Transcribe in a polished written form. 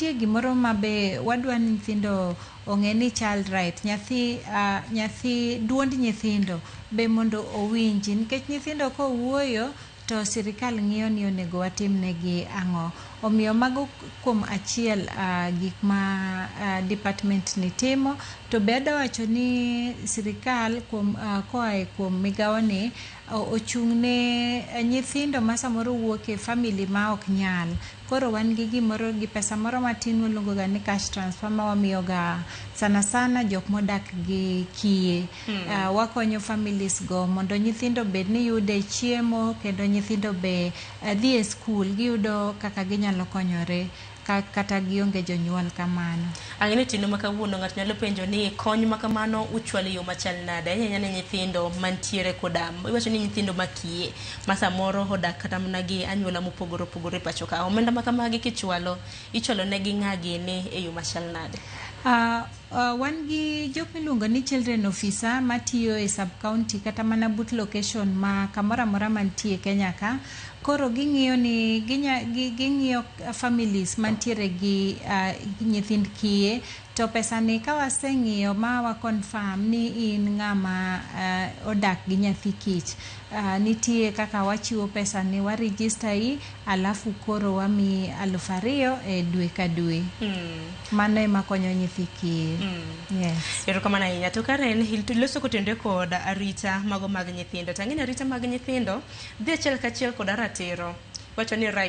nitie gimoro mabe wadwa ni nyithindo ong'e ni child right, nyathi duond nyithindo be mondo owinji, nikech nyithindo kowuoyo to sirikal ng'iyo ni onego watimnegi ang'o. Omiyo mago kuom achiel gik ma department ni timo. To be adwa wacho ni sirikal koae kuom migawoni ochung'ne nyithindo ma samoro wuok e family ma ok nyal. Koro wan gi gimoro gi pesa moro matin waluongo ga ni cash transfer ma wamiyo ga sana jok modak gi kiye. Wakonyo families go mondo nyithindo bed ni yude chiemo, kendo nyithindo be dhi e school giyudo kaka ginyalo konyore kata gionge jonyuol kamano. Ang'e tino ma kawuono ng'ato nyalo penjo ni kony ma kamano uchwalo yo machal nade. Ahinya ne nyithindo mantiere koda iwacho ni nyithindo makiye ma samoro odak kata mana gi anyuola mopogore opogore pacho ka. Omenda ma kamagi kichwalo ichwalo ne gi ng'agi ni e yo machal nade? Wan gi jok miluongo ni children officer matiyo e sub county kata mana but location ma kamoro amora mantie Kenya ka. Koro ging'iyo ni ging'iyo families mantiere gi nyithind kiye. To pesani ka waseng'iyo ma wa confirm ni in ng'ama odak gi nyathi kich, nitie kaka wachiwo pesani, wa register i alafu koro wami 2,000 e dwe ka dwe. Mano ema konyo nyithi kiye. Yes. Erokamano ahinya. To Karen, iloso kotende kod arita mago mag nyithindo. Tang'e arita mag nyithindo dhi achiel kachiel kod ratiro. Wacho ni